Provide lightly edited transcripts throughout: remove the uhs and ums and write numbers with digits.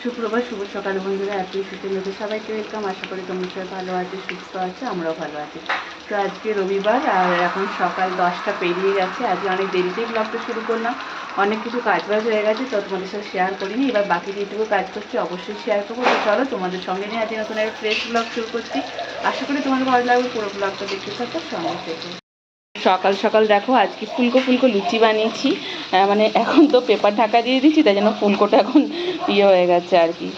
সুপ্রভাত, শুভ সকাল বন্ধুরা। আপনি সুন্দর সবাইকে ওয়েলকাম। আশা করি তোমরা সবাই ভালো আছে, সুস্থ আছে, আমরাও ভালো আছি। তো আজকে রবিবার আর এখন সকাল 10টা পেরিয়ে গেছে। আজকে অনেক দেরিতেই ব্লগটা শুরু করলাম, অনেক কিছু কাজবাজ হয়ে গেছে, তো তোমাদের সাথে শেয়ার করিনি। এবার বাকি যেটুকু কাজ করছি অবশ্যই শেয়ার করবো। তো চলো তোমাদের সঙ্গে নিয়ে আজকে নতুন একটা ফ্রেশ ব্লগ শুরু করছি। আশা করি তোমাদের ভালো লাগবে, পুরো ব্লগটা দেখতে থাকো, সঙ্গে থেকে। সকাল সকাল দেখো আজকে ফুলকো ফুলকো লুচি বানিয়েছি। মানে এখন তো পেপার ঢাকা দিয়ে দিচ্ছি, তাই জন্য ফুলকোটা এখন হয়ে গেছে আর কি।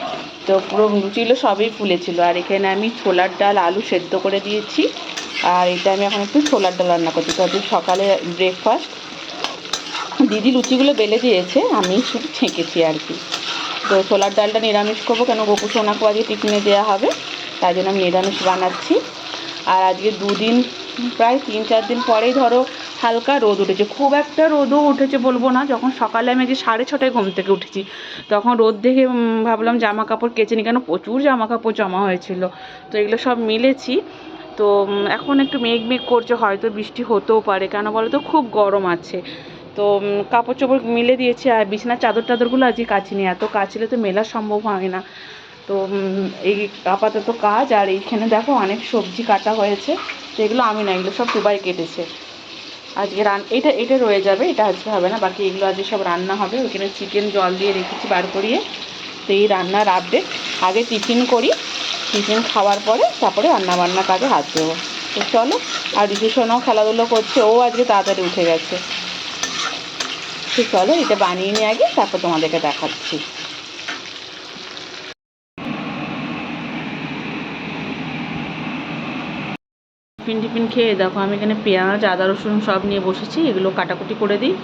তো পুরো লুচিগুলো সবই ফুলেছিল। আর এখানে আমি ছোলার ডাল আলু সেদ্ধ করে দিয়েছি, আর এটা আমি এখন একটু ছোলার ডাল রান্না করছি। তো আজকে সকালে ব্রেকফাস্ট দিদি লুচিগুলো বেলে দিয়েছে, আমি শুধু ছেঁকেছি আর কি। তো ছোলার ডালটা নিরামিষ করবো, কেন গোপু সোনাকে আজকে টিফিনে দেওয়া হবে, তাই জন্য আমি নিরামিষ বানাচ্ছি। আর আজকে দুদিন প্রায় 3-4 দিন পরেই ধরো হালকা রোদ উঠেছে, খুব একটা রোদও উঠেছে বলবো না। যখন সকালে আমি যে 6:30টায় ঘুম থেকে উঠেছি, তখন রোদ দেখে ভাবলাম জামা কাপড় কেচে নিই, কেন প্রচুর জামা কাপড় জমা হয়েছিল। তো এগুলো সব মিলেছি। তো এখন একটু মেঘ মেঘ করছে, হয়তো বৃষ্টি হতেও পারে, কেন বলো তো খুব গরম আছে। তো কাপড় চোপড় মিলে দিয়েছি। আর বিছানার চাদর টাদরগুলো আজকে কাচিনি, এত কাচলে তো মেলা সম্ভব হয় না। তো এই আপাতত কাজ। আর এইখানে দেখো অনেক সবজি কাটা হয়েছে, তো এগুলো আমি না, এগুলো সব টুবাই কেটেছে। আজকে এটা রয়ে যাবে, এটা আজকে হবে না, বাকি এগুলো আজকে সব রান্না হবে। ওইখানে চিকেন জল দিয়ে রেখেছি বার করিয়ে। তো এই রান্নার আপডেট, আগে টিফিন করি, টিফিন খাওয়ার পরে তারপরে রান্নাবান্না কাজে হাত দেবো। তো চলো। আর ঋতুসোনাও খেলাধুলো করছে, ও আজকে তাড়াতাড়ি উঠে গেছে। তো চলো এটা বানিয়ে নিয়ে আগে, তারপর তোমাদেরকে দেখাচ্ছি। টিফিন খেয়ে দেখো আমি এখানে পেঁয়াজ আদা রসুন সব নিয়ে বসেছি, এগুলো কাটাকুটি করে দিই।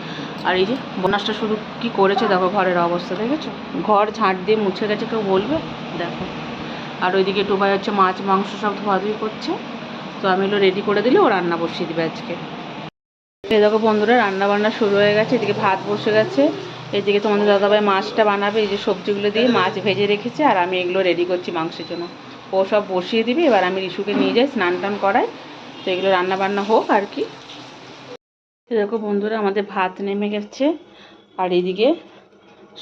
আর এই যে বোনাসটা শুধু কি করেছে দেখো, ঘরের অবস্থা দেখেছো, ঘর ঝাঁট দিয়ে মুছে গেছে, কেউ বলবে? দেখো। আর ওইদিকে টুবাই হচ্ছে মাছ মাংস সব ধোয়াধুয়ি করছে। তো আমি এগুলো রেডি করে দিলে ও রান্না বসিয়ে দিবে আজকে। এই দেখো বন্ধুরা, রান্না বান্না শুরু হয়ে গেছে। এদিকে ভাত বসে গেছে, এদিকে তোমাদের দাদাভাই মাছটা বানাবে, এই যে সবজিগুলো দিয়ে মাছ ভেজে রেখেছে, আর আমি এগুলো রেডি করছি মাংসের জন্য। ও সব বসিয়ে দিবে, এবার আমি রিশুকে নিয়ে যাই স্নান টান করাই। তো এগুলো রান্না বান্না হোক আর কি। দেখো বন্ধুরা, আমাদের ভাত নেমে গেছে, আর এদিকে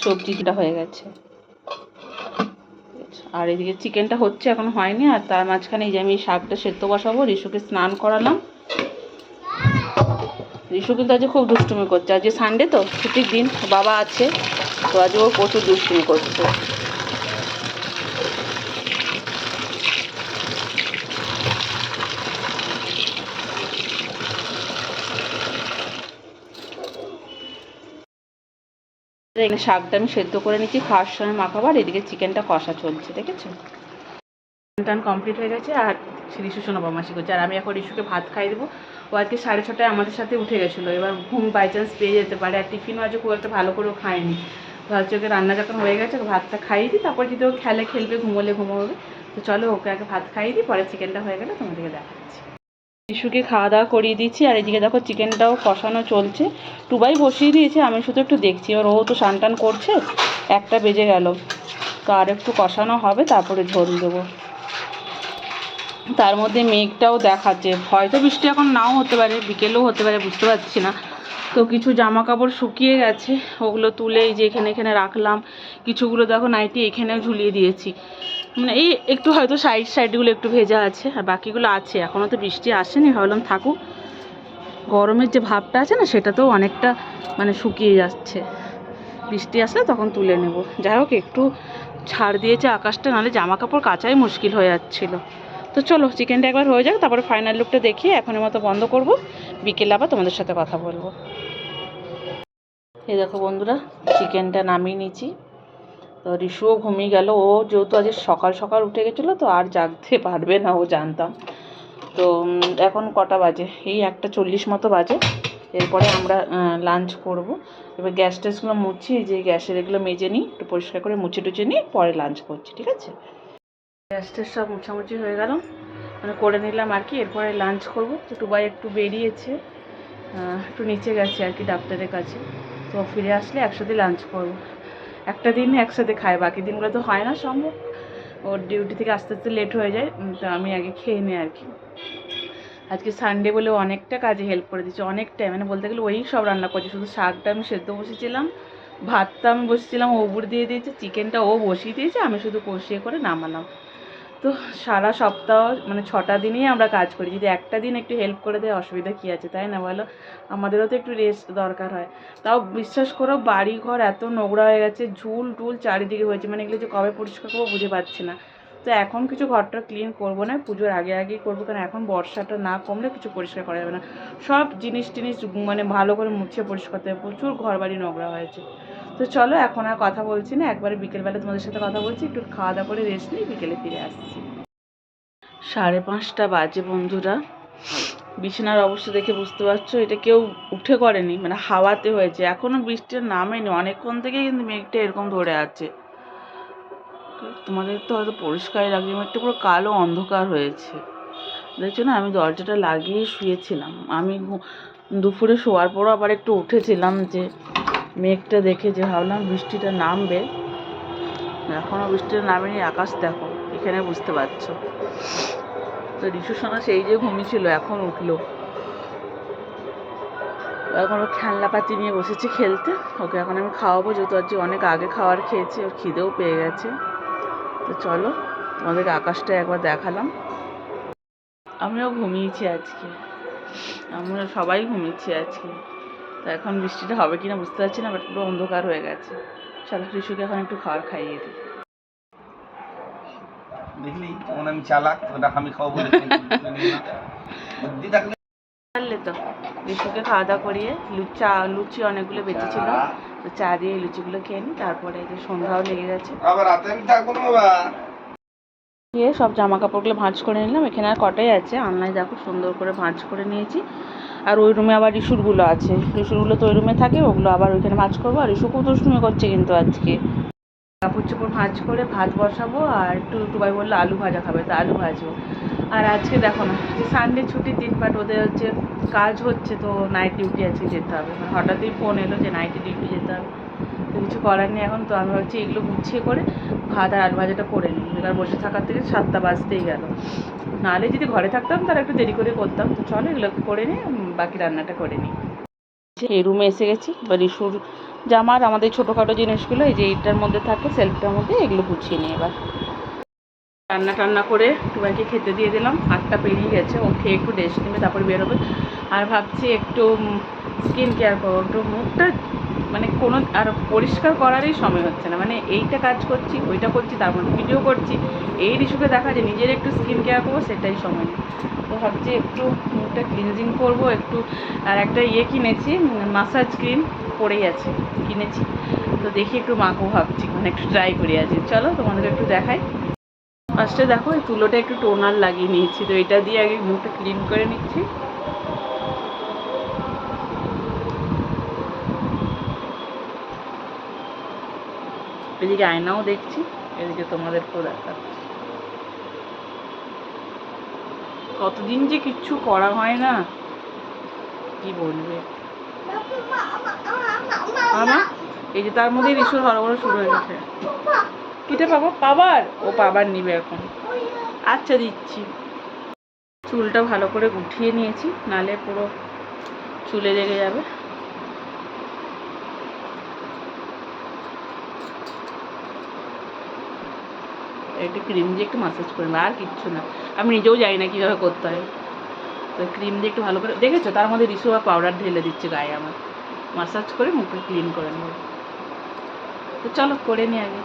সবজিটা হয়ে গেছে, আর এদিকে চিকেনটা হচ্ছে, এখন হয়নি। আর তার মাঝখানে এই যে আমি শাকটা সেদ্ধ বসাবো, রিশুকে স্নান করালাম। রিশু কিন্তু আজকে খুব দুষ্টুমি করছে, আজকে সানডে তো ছুটির দিন, বাবা আছে, তো আজকে ও প্রচুর দুষ্টুমি করছে। এখানে শাকটা আমি সেদ্ধ করে নিচ্ছি, খাওয়ার সময় মাখাবার। এদিকে চিকেনটা কষা চলছে, দেখেছো। টান কমপ্লিট হয়ে গেছে, আর রিশু সোনা বদমাশি করছে, আর আমি এখন রিশুকে ভাত খাই দেবো। ও আজকে 6:30টায় আমাদের সাথে উঠে গেছিলো, এবার ঘুম বাই চান্স পেয়ে যেতে পারে। আর টিফিনও আজকে খুব একটা ভালো করেও খায়নি। ভাবছি ওকে রান্না যখন হয়ে গেছে ভাতটা খাইয়ে দিই, তারপর যদি ও খেলবে, ঘুমোবে। তো চলো ওকে আগে ভাত খাইয়ে দিই, পরে চিকেনটা হয়ে গেলে তোমাদেরকে দেখাচ্ছি। রিশুকে খাওয়া দাওয়া করিয়ে দিচ্ছি, আর এদিকে দেখো চিকেনটাও কষানো চলছে। টুবাই বসিয়ে দিয়েছে, আমি শুধু একটু দেখছি। এবার ও তো স্নান টান করছে, 1টা বেজে গেল, তো আর একটু কষানো হবে, তারপরে ঝোল দেবো। তার মধ্যে মেঘটাও দেখাচ্ছে, হয়তো বৃষ্টি এখন নাও হতে পারে, বিকেলেও হতে পারে, বুঝতে পারছি না। তো কিছু জামা কাপড় শুকিয়ে গেছে, ওগুলো তুলে এই যে এখানে রাখলাম। কিছুগুলো দেখো নাইটি এখানেও ঝুলিয়ে দিয়েছি, মানে এই একটু হয়তো সাইডগুলো একটু ভেজা আছে, আর বাকিগুলো আছে। এখনও তো বৃষ্টি আসেনি, ভাবলাম থাকুক, গরমের যে ভাবটা আছে না, সেটাতেও অনেকটা মানে শুকিয়ে যাচ্ছে। বৃষ্টি আসলে তখন তুলে নেব। যাই হোক, একটু ছাড় দিয়েছে আকাশটা, নাহলে জামা কাপড় কাচাই মুশকিল হয়ে যাচ্ছিলো। তো চলো চিকেনটা একবার হয়ে যাক, তারপরে ফাইনাল লুকটা দেখিয়ে এখনের মতো বন্ধ করব। বিকেলে আবার তোমাদের সাথে কথা বলবো। এই দেখো বন্ধুরা, চিকেনটা নামিয়ে নিয়েছি। তো রিশুও ঘুমিয়ে গেল, ও যেহেতু আজ সকাল সকাল উঠে গেছিলো, তো আর জাগতে পারবে না, ও জানতাম। তো এখন কটা বাজে, এই 1:40 মতো বাজে। এরপরে আমরা লাঞ্চ করব। এবার গ্যাস ট্যাসগুলো মুছি, যে গ্যাসের এগুলো মেজে নিই, একটু পরিষ্কার করে মুছে টুছে নিই, পরে লাঞ্চ করছি, ঠিক আছে। গ্যাস ট্যাস সব মুছামুছি হয়ে গেল, মানে করে নিলাম আর কি। এরপরে লাঞ্চ করব। তো টুবাই একটু বেরিয়েছে, একটু নিচে গেছে আর কি ডাক্তারের কাছে। তো ফিরে আসলে একসাথে লাঞ্চ করব। একটা দিন একসাথে খাই, বাকি দিনগুলো তো হয় না সম্ভব, ওর ডিউটি থেকে আস্তে আস্তে লেট হয়ে যায়। তো আমি আগে খেয়ে নিই আর কি। আজকে সানডে বলে অনেকটা কাজে হেল্প করে দিচ্ছে, অনেকটাই, মানে বলতে গেলে ওই সব রান্না করছে। শুধু শাকটা আমি সেদ্ধ বসেছিলাম, ভাতটা আমি বসেছিলাম, ও উপর দিয়ে দিয়েছে, চিকেনটা ও বসিয়ে দিয়েছে, আমি শুধু কষিয়ে করে নামালাম। তো সারা সপ্তাহ মানে 6টা দিনই আমরা কাজ করি, যদি একটা দিন একটু হেল্প করে দেয় অসুবিধা কী আছে, তাই না বলো? আমাদেরও তো একটু রেস্ট দরকার হয়। তাও বিশ্বাস করো বাড়ি ঘর এত নোংরা হয়ে গেছে, ঝুল টুল চারিদিকে হয়েছে, মানে এগুলো যে কবে পরিষ্কার করবো বুঝে পাচ্ছি না। তো এখন কিছু ঘরটা ক্লিন করবো না, পুজোর আগে আগেই করবো, কারণ এখন বর্ষাটা না কমলে কিছু পরিষ্কার করা যাবে না। সব জিনিস টিনিস মানে ভালো করে মুছে পরিষ্কার করতে হবে, প্রচুর ঘর বাড়ি নোংরা হয়েছে। তো চলো এখন আর কথা বলছি না, একবারে বিকেলবেলা তোমাদের সাথে কথা বলছি, একটু খাওয়া দাওয়া করে রেস্ট নিই, বিকেলে ফিরে আসছি। 5:30 বাজে বন্ধুরা। বিছানার অবস্থা দেখে বুঝতে পারছো এটা কেউ উঠে করেনি, মানে হাওয়াতে হয়েছে, এখনো বৃষ্টির নামেনি, অনেকক্ষণ থেকে কিন্তু মেঘটা এরকম ধরে আছে। তোমাদের তো হয়তো পরিষ্কারই লাগছে, মেঘটা পুরো কালো অন্ধকার হয়েছে, দেখছো না? আমি দরজাটা লাগিয়ে শুয়েছিলাম, আমি দুপুরে শোয়ার পরও আবার একটু উঠেছিলাম যে মেঘটা দেখে, যে ভাবলাম বৃষ্টিটা নামবে, এখনও বৃষ্টিটা নামেনি। আকাশ দেখো, এখানে বুঝতে পারছো। তো রিশু সোনা সেই যে ঘুমিয়েছিল এখন উঠলো, এখন ও খেলনাপাতি নিয়ে বসেছে খেলতে, ওকে এখন আমি খাওয়াবো, যেহেতু আজকে অনেক আগে খাওয়ার খেয়েছি, ওর খিদেও পেয়ে গেছে। তো চলো তোমাদেরকে আকাশটা একবার দেখালাম। আমিও ঘুমিয়েছি আজকে, আমরা সবাই ঘুমিয়েছি আজকে। তো এখন বৃষ্টিটা হবে কিনা বুঝতে পারছি না, বাট পুরো অন্ধকার হয়ে গেছে। চলো রিশুকে এখন একটু খাবার খাইয়ে দিই। দেখলি কেমন আমি চালাক, ওটা আমি খাওয়াবো বুদ্ধি থাকলে। পারলে তো রিশুকে খাওয়া দাওয়া করিয়ে লুচি অনেকগুলো বেঁচেছিল, তো চা দিয়ে লুচিগুলো খেয়ে নিই, তারপরে এই যে সন্ধ্যাও লেগে গেছে। আবার রাতে আমি থাকবো না বাবা। দিয়ে সব জামা কাপড়গুলো ভাঁজ করে নিলাম, এখানে আর কটাই আছে, আলনায় দেখো সুন্দর করে ভাঁজ করে নিয়েছি। আর ওই রুমে আবার রিশুরগুলো আছে, রিশুরগুলো তো ওই রুমে থাকে, ওগুলো আবার ওইখানে ভাঁজ করবো। আর রিশু খুব দুষ্টুমি করছে কিন্তু আজকে, কাপড় চোপড় ভাঁজ করে ভাত বসাবো, আর একটু টুবাই বললো আলু ভাজা খাবে, তো আলু ভাজবো। আর আজকে দেখো না যে সানডে ছুটির দিন, বাট ওদের হচ্ছে কাজ হচ্ছে, তো নাইট ডিউটি আজকে যেতে হবে, মানে হঠাৎই ফোন এলো যে নাইটে ডিউটি যেতে হবে, তো কিছু করার নেই এখন। তো আমি ভাবছি এগুলো গুছিয়ে করে ভাত আর আলু ভাজাটা করে নিই, বেকার বসে থাকার থেকে 7টা বাজতেই গেল। নাহলে যদি ঘরে থাকতাম তারা একটু দেরি করে করতাম। তো চলো এগুলো করে নিই, বাকি রান্নাটা করে নিই। এই রুমে এসে গেছি, বা রিশুর জামার আমাদের ছোটোখাটো জিনিসগুলো এই যে এইটার মধ্যে থাকে, সেলফটার মধ্যে, এগুলো গুছিয়ে নিই এবার। রান্না টান্না করে টুবাইকে খেতে দিয়ে দিলাম, 8টা পেরিয়ে গেছে, ও খেয়ে একটু রেস্ট নেবে, তারপর বেরোবে। আর ভাবছি একটু স্কিন কেয়ার করবো, একটু মুখটা মানে কোনো আর পরিষ্কার করারই সময় হচ্ছে না, মানে এইটা কাজ করছি ওইটা করছি, তার মধ্যে ভিডিও করছি, এই রিশুকে দেখা যে নিজের একটু স্কিন কেয়ার করবো সেটাই সময় নেই। তো ভাবছি একটু মুখটা ক্লিনজিং করবো একটু। আর একটা কিনেছি, মাসাজ ক্রিম পড়েই আছে, কিনেছি, তো দেখি একটু মাখবো ভাবছি, মানে একটু ট্রাই করি আছি। চলো তোমাদের একটু দেখাই। ফার্স্টে দেখো এই চুলোটা একটু টোনার লাগিয়ে নিয়েছি, তো এটা দিয়ে আগে মুখটা ক্লিন করে নিচ্ছি। এদিকে আয়নাও দেখছি, এদিকে তোমাদেরকেও দেখাচ্ছি। কতদিন যে কিচ্ছু করা হয় না, কি বলবে। আমা এই যে তার মধ্যে রিশুর হরবড় শুরু হয়ে গেছে। কিটা পাবো, পাবার ও পাবার নিবে এখন। আচ্ছা দিচ্ছি। চুলটা ভালো করে গুটিয়ে নিয়েছি, নালে পুরো চুলে লেগে যাবে। একটু ক্রিম দিয়ে একটু মাসাজ করে নেবো, আর কিচ্ছু না, আমি নিজেও জানি না কীভাবে করতে হয়। তো ক্রিম দিয়ে একটু ভালো করে, দেখেছো তার মধ্যে রিসু আর পাউডার ঢেলে দিচ্ছে গায়ে, আমার মাসাজ করে মুখে ক্লিন করে নেবো। তো চলো করে নিই আগে।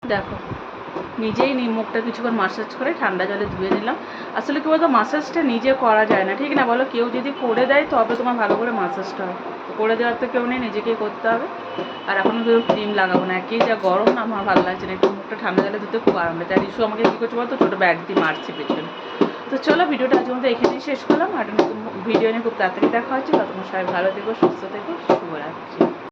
দেখো নিজেই মুখটা কিছুক্ষণ মাসাজ করে ঠান্ডা জলে ধুয়ে নিলাম। আসলে কি বলতো, মাসাজটা নিজে করা যায় না, ঠিক না বলো? কেউ যদি করে দেয় তবে তোমার ভালো করে মাসাজটা হয়, করে দেওয়ার তো কেউ নেই, নিজেকেই করতে হবে। আর এখনও কেউ ক্রিম লাগাবো না, একেই যা গরম না, আমার ভালো লাগছে না, একটু মুখটা ঠান্ডা জলে ধুতে খুব আরাম লাগছে। আর ইস্যু আমাকে কী করছে বলতো, ছোটো ব্যাগ দিয়ে মারছে পেছনে। তো চলো ভিডিওটা আজকের মতো এখানেই শেষ করলাম, আর নতুন ভিডিও নিয়ে খুব তাড়াতাড়ি দেখা হচ্ছে। ততক্ষণ সবাই ভালো থেকো, সুস্থ থেকো, শুভরাত্রি।